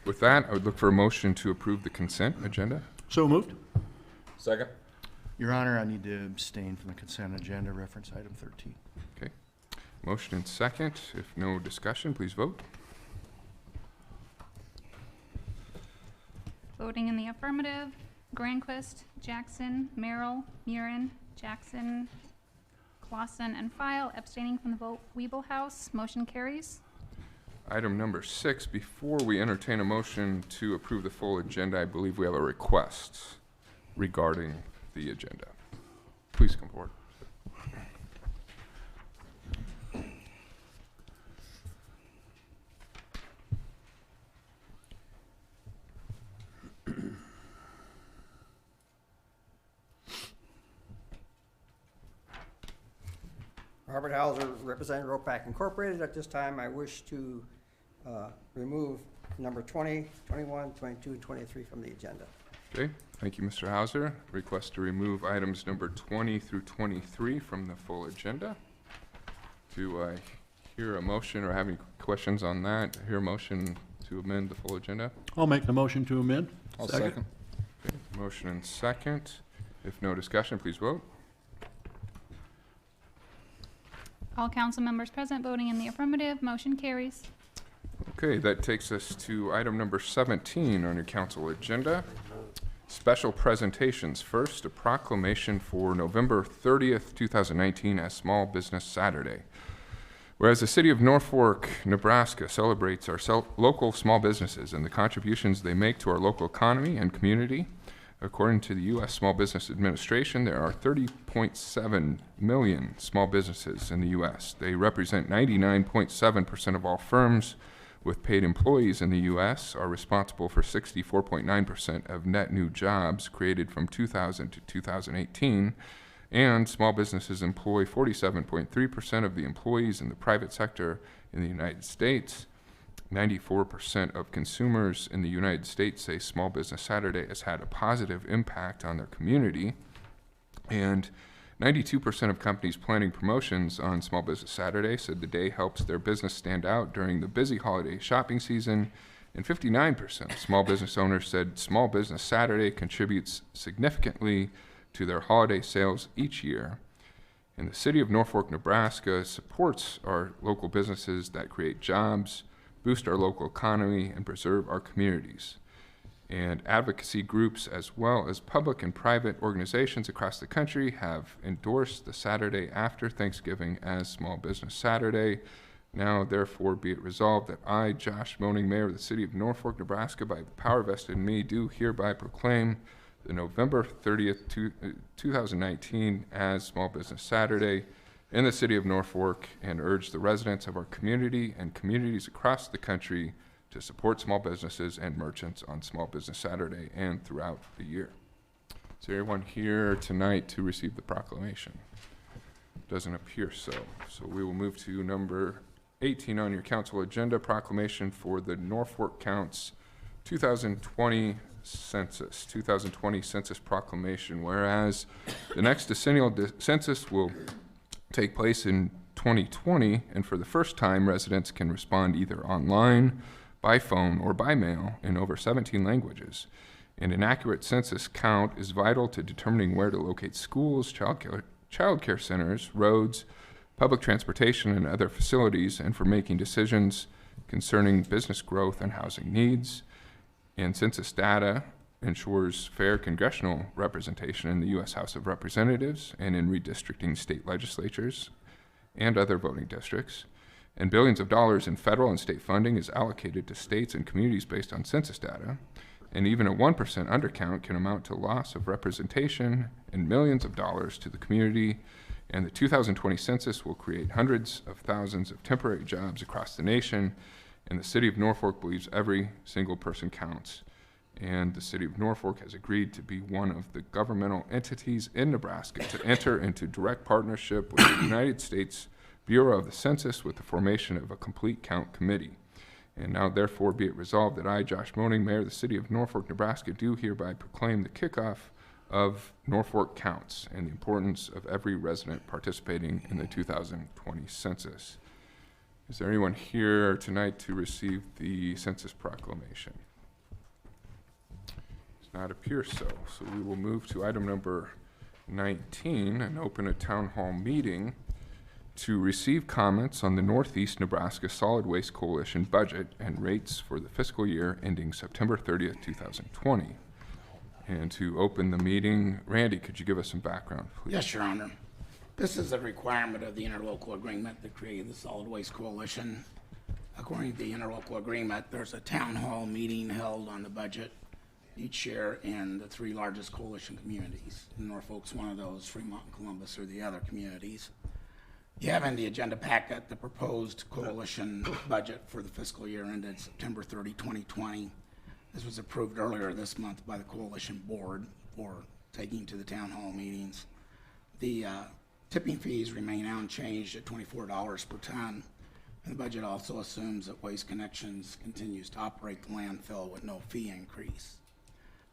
With that, I would look for a motion to approve the consent agenda. So moved. Second. Your Honor, I need to abstain from the consent agenda, reference item 13. Okay. Motion and second. If no discussion, please vote. Voting in the affirmative, Granquist, Jackson, Merrill, Murin, Jackson, Clausen, and File. Abstaining from the vote, Wiebelhaus. Motion carries. Item number 6, before we entertain a motion to approve the full agenda, I believe we have a request regarding the agenda. Please come forward. Robert Hauser, representing ROPAC Incorporated. At this time, I wish to remove number 20, 21, 22, and 23 from the agenda. Okay, thank you, Mr. Hauser. Request to remove items number 20 through 23 from the full agenda. Do I hear a motion or have any questions on that? Hear a motion to amend the full agenda? I'll make the motion to amend. I'll second. Okay, motion and second. If no discussion, please vote. All council members present voting in the affirmative. Motion carries. Okay, that takes us to item number 17 on your council agenda. Special presentations. First, a proclamation for November 30th, 2019 as Small Business Saturday. Whereas the city of Norfolk, Nebraska celebrates our local small businesses and the contributions they make to our local economy and community. According to the U.S. Small Business Administration, there are 30.7 million small businesses in the U.S. They represent 99.7% of all firms with paid employees in the U.S., are responsible for 64.9% of net new jobs created from 2000 to 2018, and small businesses employ 47.3% of the employees in the private sector in the United States. 94% of consumers in the United States say Small Business Saturday has had a positive impact on their community, and 92% of companies planning promotions on Small Business Saturday said the day helps their business stand out during the busy holiday shopping season, and 59% of small business owners said Small Business Saturday contributes significantly to their holiday sales each year. And the city of Norfolk, Nebraska supports our local businesses that create jobs, boost our local economy, and preserve our communities. And advocacy groups, as well as public and private organizations across the country, have endorsed the Saturday after Thanksgiving as Small Business Saturday. Now, therefore, be it resolved that I, Josh Moaning, Mayor of the City of Norfolk, Nebraska, by the power vested in me, do hereby proclaim the November 30th, 2019 as Small Business Saturday in the City of Norfolk, and urge the residents of our community and communities across the country to support small businesses and merchants on Small Business Saturday and throughout the year. Is there anyone here tonight to receive the proclamation? Doesn't appear so. So we will move to number 18 on your council agenda, proclamation for the Norfolk Counts 2020 census. 2020 census proclamation. Whereas the next decennial census will take place in 2020, and for the first time, residents can respond either online, by phone, or by mail in over 17 languages. And an accurate census count is vital to determining where to locate schools, child care centers, roads, public transportation, and other facilities, and for making decisions concerning business growth and housing needs. And census data ensures fair congressional representation in the U.S. House of Representatives and in redistricting state legislatures and other voting districts. And billions of dollars in federal and state funding is allocated to states and communities based on census data. And even a 1% undercount can amount to loss of representation and millions of dollars to the community. And the 2020 census will create hundreds of thousands of temporary jobs across the nation. And the city of Norfolk believes every single person counts. And the city of Norfolk has agreed to be one of the governmental entities in Nebraska to enter into direct partnership with the United States Bureau of the Census with the formation of a complete count committee. And now therefore be it resolved that I, Josh Moaning, Mayor of the City of Norfolk, Nebraska, do hereby proclaim the kickoff of Norfolk Counts and the importance of every resident participating in the 2020 census. Is there anyone here tonight to receive the census proclamation? Does not appear so. So we will move to item number 19 and open a town hall meeting to receive comments on the Northeast Nebraska Solid Waste Coalition budget and rates for the fiscal year ending September 30th, 2020. And to open the meeting, Randy, could you give us some background, please? Yes, Your Honor. This is a requirement of the interlocal agreement that created the Solid Waste Coalition. According to the interlocal agreement, there's a town hall meeting held on the budget each year in the three largest coalition communities. Norfolk's one of those, Fremont and Columbus are the other communities. You have in the agenda packet the proposed coalition budget for the fiscal year ended September 30, 2020. This was approved earlier this month by the coalition board for taking to the town hall meetings. The tipping fees remain unchanged at $24 per ton. And the budget also assumes that Waste Connections continues to operate the landfill with no fee increase.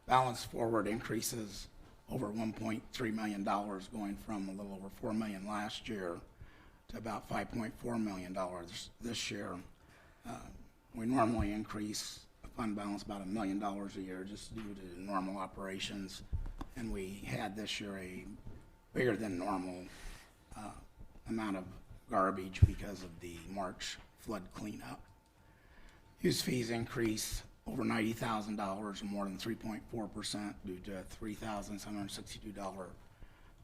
Balance forward increases over $1.3 million, going from a little over $4 million last year to about $5.4 million this year. We normally increase the fund balance about $1 million a year just due to normal operations. And we had this year a bigger than normal amount of garbage because of the March flood cleanup. Use fees increase over $90,000 or more than 3.4% due to a $3,762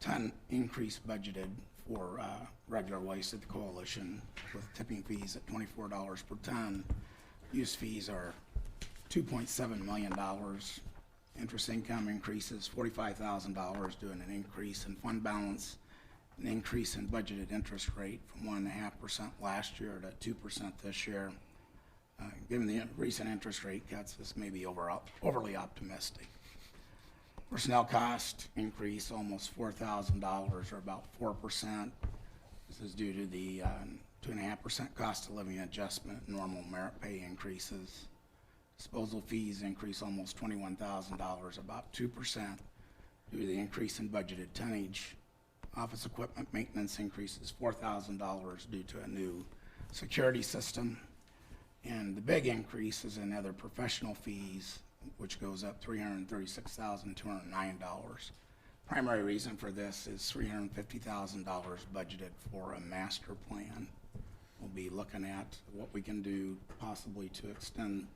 ton increase budgeted for regular waste at the coalition, with tipping fees at $24 per ton. Use fees are $2.7 million. Interest income increases $45,000 due to an increase in fund balance, an increase in budgeted interest rate from 1.5% last year to 2% this year. Given the recent interest rate cuts, this may be overly optimistic. Personnel cost increase almost $4,000 or about 4%. This is due to the 2.5% cost of living adjustment, normal merit pay increases. Disposal fees increase almost $21,000, about 2%, due to the increase in budgeted tonnage. Office equipment maintenance increases $4,000 due to a new security system. And the big increase is in other professional fees, which goes up $336,209. Primary reason for this is $350,000 budgeted for a master plan. We'll be looking at what we can do possibly to extend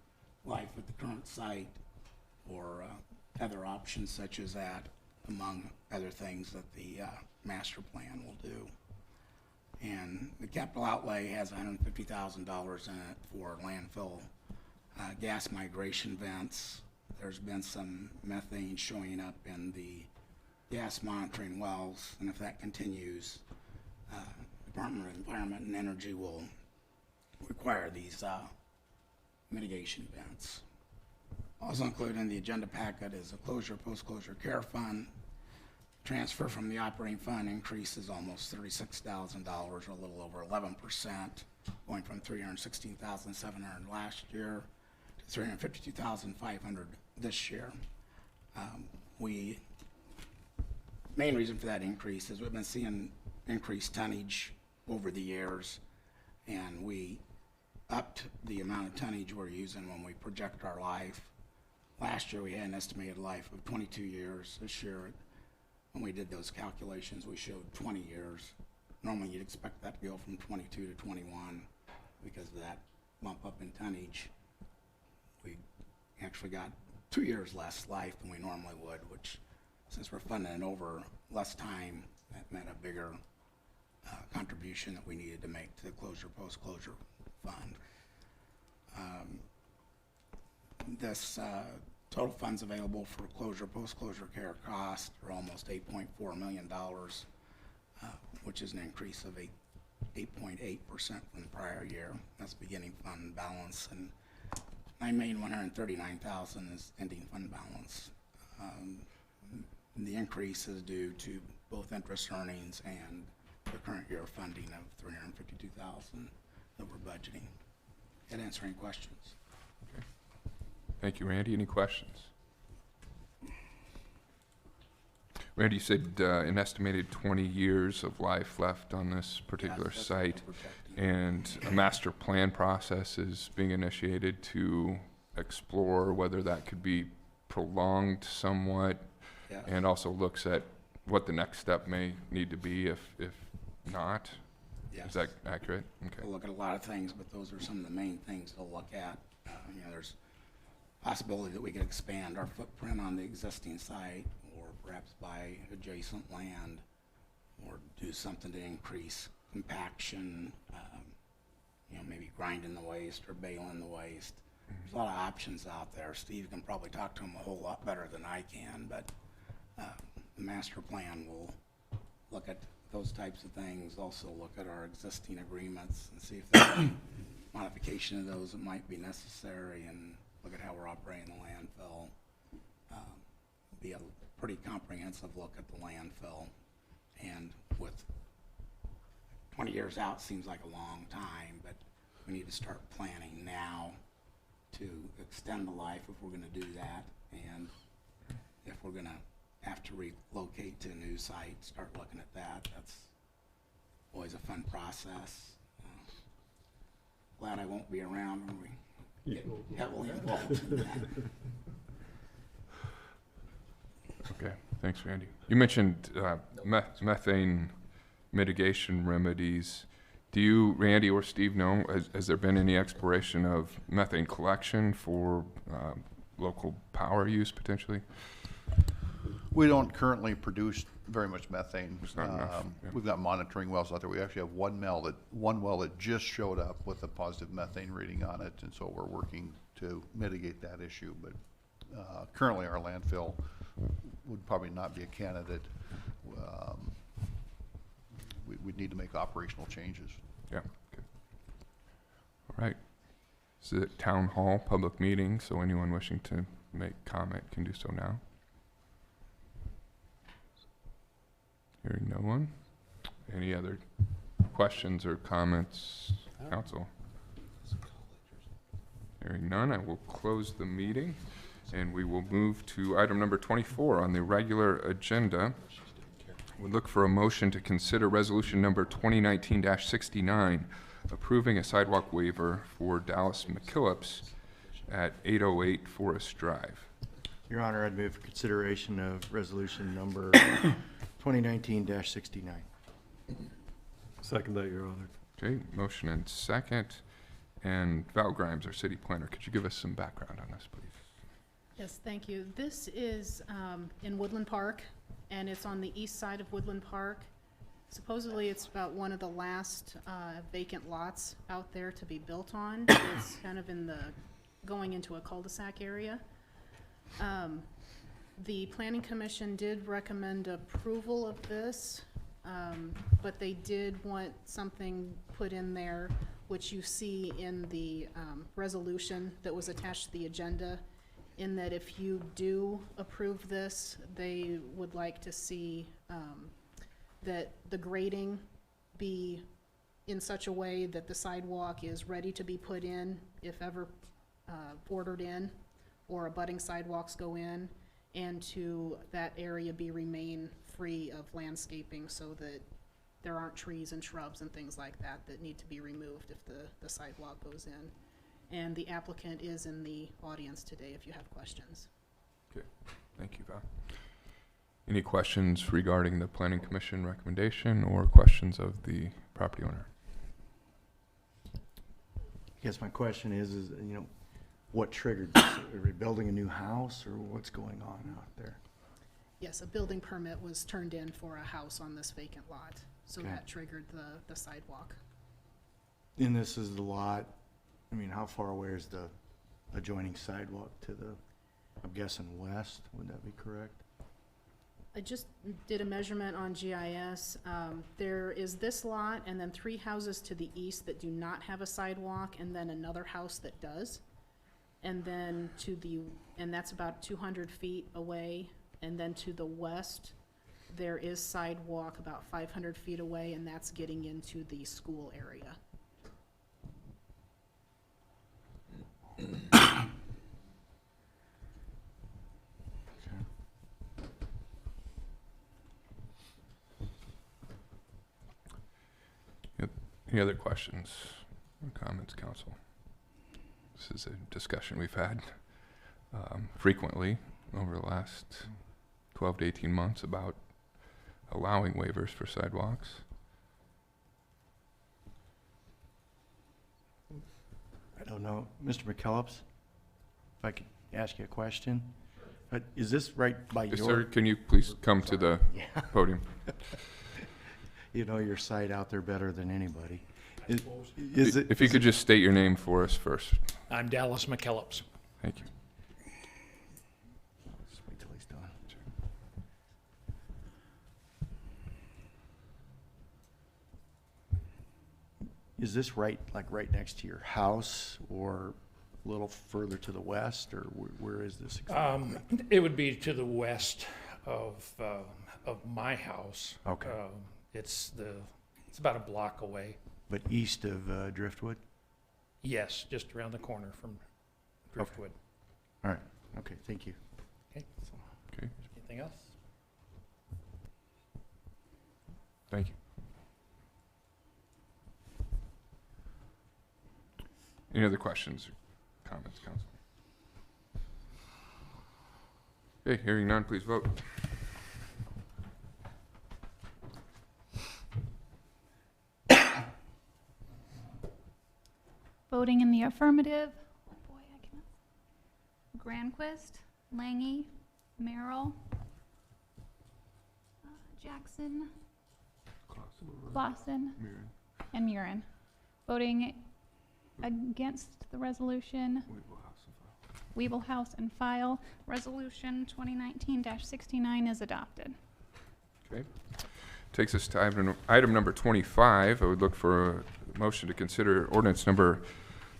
life at the current site, or other options such as that, among other things that the master plan will do. And the capital outlay has $150,000 in it for landfill gas migration vents. There's been some methane showing up in the gas monitoring wells, and if that continues, Department of Environment and Energy will require these mitigation vents. Also included in the agenda packet is a post-closure care fund. Transfer from the operating fund increases almost $36,000, or a little over 11%, going from $316,700 last year to $352,500 this year. Main reason for that increase is we've been seeing increased tonnage over the years, and we upped the amount of tonnage we're using when we project our life. Last year we had an estimated life of 22 years. This year, when we did those calculations, we showed 20 years. Normally you'd expect that to go from 22 to 21 because of that bump up in tonnage. We actually got 2 years less life than we normally would, which, since we're funding it over less time, that meant a bigger contribution that we needed to make to the post-closure fund. This total funds available for post-closure care costs are almost $8.4 million, which is an increase of 8.8% from the prior year. That's beginning fund balance, and $9,139,000 is ending fund balance. The increase is due to both interest earnings and the current year funding of $352,000 that we're budgeting. That answer any questions? Thank you, Randy. Any questions? Randy, you said an estimated 20 years of life left on this particular Yes, that's site, what we're projecting. and a master plan process is being initiated to explore whether that could be prolonged somewhat, Yes. and also looks at what the next step may need to be if not. Yes. Is that accurate? Okay. We'll look at a lot of things, but those are some of the main things to look at. There's possibility that we could expand our footprint on the existing site, or perhaps buy adjacent land, or do something to increase compaction, maybe grinding the waste or baling the waste. There's a lot of options out there. Steve can probably talk to them a whole lot better than I can, but the master plan will look at those types of things, also look at our existing agreements and see if there's any modification of those that might be necessary, and look at how we're operating the landfill. Be a pretty comprehensive look at the landfill. And with 20 years out seems like a long time, but we need to start planning now to extend the life if we're going to do that. And if we're going to have to relocate to a new site, start looking at that. That's always a fun process. Glad I won't be around when we get heavily involved in that. Okay, thanks, Randy. You mentioned methane mitigation remedies. Do you, Randy or Steve, know, has there been any exploration of methane collection for local power use potentially? We don't currently produce very much methane. There's not enough, yeah. We've got monitoring wells out there. We actually have one well that just showed up with a positive methane reading on it, and so we're working to mitigate that issue. But currently, our landfill would probably not be a candidate. We'd need to make operational changes. Yeah. Okay. All right. This is a town hall public meeting, so anyone wishing to make comment can do so now. Hearing no one. Any other questions or comments, council? Hearing none, I will close the meeting, and we will move to item number 24 on the regular agenda. We look for a motion to consider resolution number 2019-69, approving a sidewalk waiver for Dallas McKillips at 808 Forest Drive. Your Honor, I'd move for consideration of resolution number 2019-69. Second that, Your Honor. Okay, motion and second. And Val Grimes, our city planner, could you give us some background on this, please? Yes, thank you. This is in Woodland Park, and it's on the east side of Woodland Park. Supposedly, it's about one of the last vacant lots out there to be built on. It's kind of going into a cul-de-sac area. The Planning Commission did recommend approval of this, but they did want something put in there, which you see in the resolution that was attached to the agenda, in that if you do approve this, they would like to see that the grading be in such a way that the sidewalk is ready to be put in, if ever ordered in, or abutting sidewalks go in, and to that area remain free of landscaping so that there aren't trees and shrubs and things like that that need to be removed if the sidewalk goes in. And the applicant is in the audience today if you have questions. Okay, thank you, Val. Any questions regarding the Planning Commission recommendation or questions of the property owner? I guess my question is, what triggered this? Are we building a new house, or what's going on out there? Yes, a building permit was turned in for a house on this vacant lot, so Okay. that triggered the sidewalk. And this is the lot, how far away is the adjoining sidewalk to the, I'm guessing west, would that be correct? I just did a measurement on GIS. There is this lot and then 3 houses to the east that do not have a sidewalk, and then another house that does. And then and that's about 200 feet away. And then to the west, there is sidewalk about 500 feet away, and that's getting into the school area. Any other questions or comments, council? This is a discussion we've had frequently over the last 12 to 18 months about allowing waivers for sidewalks. I don't know, Mr. McKellips, if I could ask you a question? Is this right by Yes, your? sir, can you please come to the Yeah. podium? You know your site out there better than anybody. Is it? If you could just state your name for us first. I'm Dallas McKellips. Thank you. Just wait till he's done. Is this right next to your house, or a little further to the west, or where is this exactly? It would be to the west of my house. Okay. It's about a block away. But east of Driftwood? Yes, just around the corner from Driftwood. All right, okay, thank you. Okay. Okay, Anything else? thank you. Any other questions or comments, council? Okay, hearing none, please vote. Voting in the affirmative. Oh boy, I cannot. Granquist, Langy, Merrill, Jackson, Clausen, and Murin. Voting against the resolution, Weeble House and File. Resolution 2019-69 is adopted. Okay. Takes us to item number 25. I would look for a motion to consider ordinance number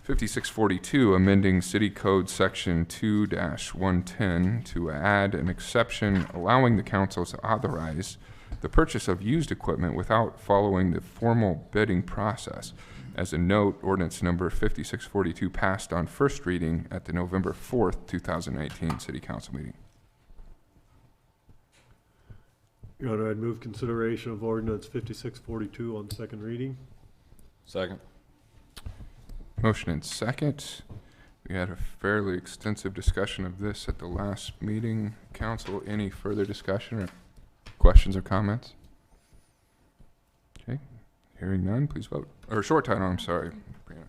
5642, amending City Code Section 2-110 to add an exception allowing the council to authorize the purchase of used equipment without following the formal bidding process. As a note, ordinance number 5642 passed on first reading at the November 4th, 2019 City Council meeting. Your Honor, I'd move consideration of ordinance 5642 on second reading. Second. Motion and second. We had a fairly extensive discussion of this at the last meeting. Council, any further discussion or questions or comments? Okay, hearing none, please vote. Or short title, I'm sorry. Brianna.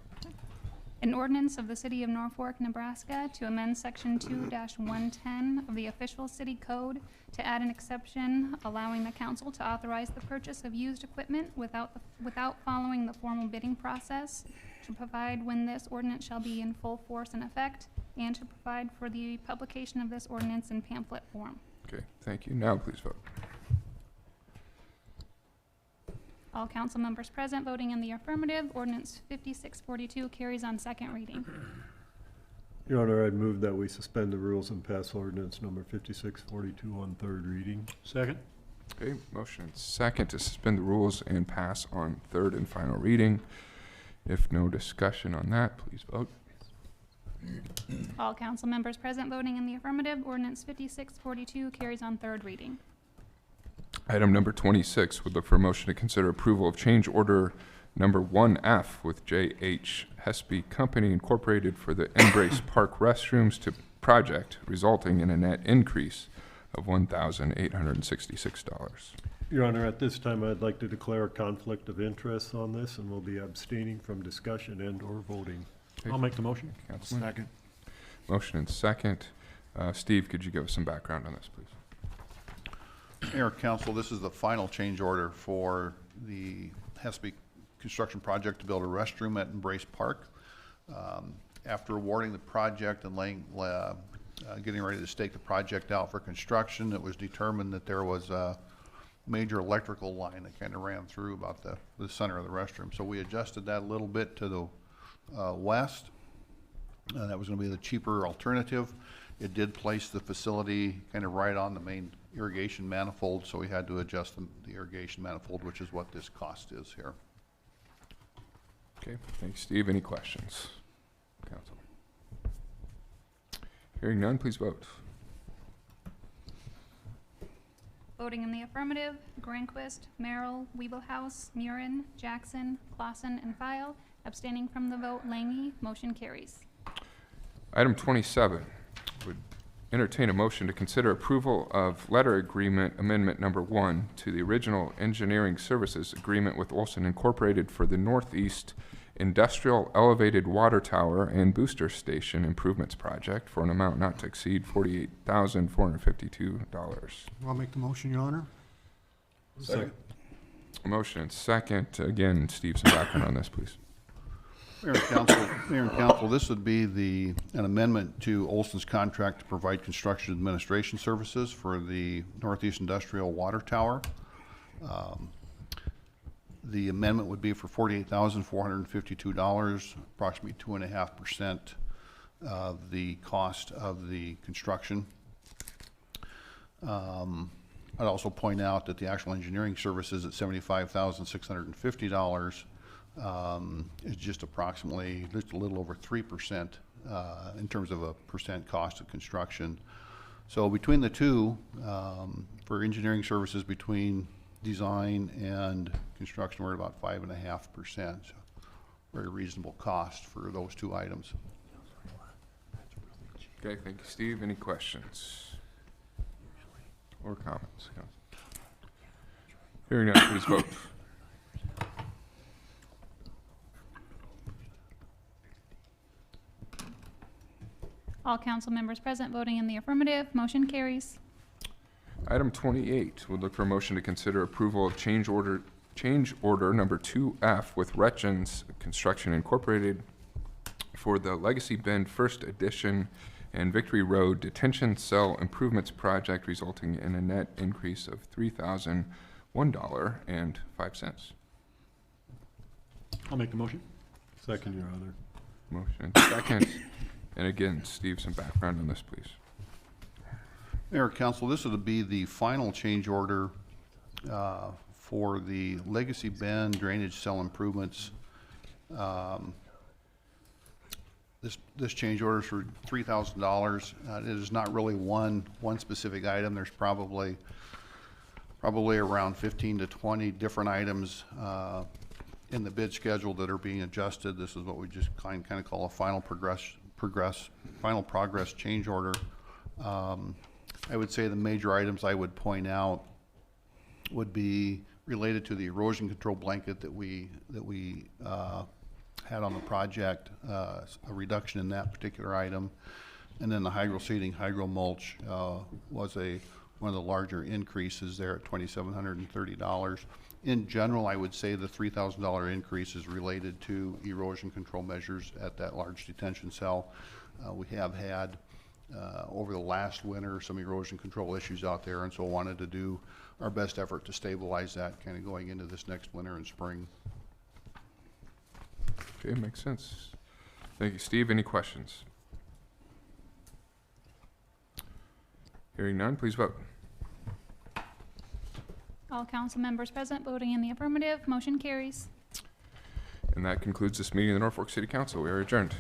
An ordinance of the City of Norfolk, Nebraska to amend Section 2-110 of the official city code to add an exception allowing the council to authorize the purchase of used equipment without following the formal bidding process, to provide when this ordinance shall be in full force and effect, and to provide for the publication of this ordinance in pamphlet form. Okay, thank you. Now please vote. All council members present voting in the affirmative. Ordinance 5642 carries on second reading. Your Honor, I'd move that we suspend the rules and pass ordinance number 5642 on third reading. Second. Okay, motion and second to suspend the rules and pass on third and final reading. If no discussion on that, please vote. All council members present voting in the affirmative. Ordinance 5642 carries on third reading. Item number 26 would look for a motion to consider approval of change order number 1F with J.H. Hesby Company Incorporated for the Embrace Park restrooms to project, resulting in a net increase of $1,866. Your Honor, at this time, I'd like to declare a conflict of interest on this and will be abstaining from discussion and/or voting. Okay. I'll make the motion. Councilman? Second. Motion and second. Steve, could you give us some background on this, please? Mayor, Council, this is the final change order for the Hesby construction project to build a restroom at Embrace Park. After awarding the project and getting ready to stake the project out for construction, it was determined that there was a major electrical line that kind of ran through about the center of the restroom. So we adjusted that a little bit to the west. That was going to be the cheaper alternative. It did place the facility kind of right on the main irrigation manifold, so we had to adjust the irrigation manifold, which is what this cost is here. Okay, thanks, Steve. Any questions? Council. Hearing none, please vote. Voting in the affirmative, Granquist, Merrill, Weeblehouse, Murin, Jackson, Clausen, and File. Abstaining from the vote, Langy. Motion carries. Item 27 would entertain a motion to consider approval of letter agreement amendment number 1 to the original engineering services agreement with Olson Incorporated for the Northeast Industrial Elevated Water Tower and Booster Station Improvements Project for an amount not to exceed $48,452. I'll make the motion, Your Honor. Second. Motion and second. Again, Steve, some background on this, please. Mayor and Council, this would be an amendment to Olson's contract to provide construction administration services for the Northeast Industrial Water Tower. The amendment would be for $48,452, approximately 2.5% of the cost of the construction. I'd also point out that the actual engineering services at $75,650 is just approximately, just a little over 3% in terms of a percent cost of construction. So between the two, for engineering services between design and construction, we're at about 5.5%. So very reasonable cost for those two items. Okay, thank you, Steve. Any questions or comments? Hearing none, please vote. All council members present voting in the affirmative, motion carries. Item 28, we'll look for a motion to consider approval of change order number 2F with Retchens Construction Incorporated for the Legacy Bend First Edition and Victory Road Detention Cell Improvements Project, resulting in a net increase of $3,001.05. I'll make the motion. Second, Your Honor. Motion and second. And again, Steve, some background on this, please. Mayor and Council, this would be the final change order for the Legacy Bend Drainage Cell Improvements. This change order is for $3,000. It is not really one specific item. There's probably around 15 to 20 different items in the bid schedule that are being adjusted. This is what we just kind of call a final progress change order. I would say the major items I would point out would be related to the erosion control blanket that we had on the project, a reduction in that particular item. And then the hydro seeding, hydro mulch was one of the larger increases there at $2,730. In general, I would say the $3,000 increase is related to erosion control measures at that large detention cell. We have had over the last winter some erosion control issues out there, and so wanted to do our best effort to stabilize that kind of going into this next winter and spring. Okay, makes sense. Thank you, Steve. Any questions? Hearing none, please vote. All council members present voting in the affirmative, motion carries. And that concludes this meeting of the Norfolk City Council. We are adjourned.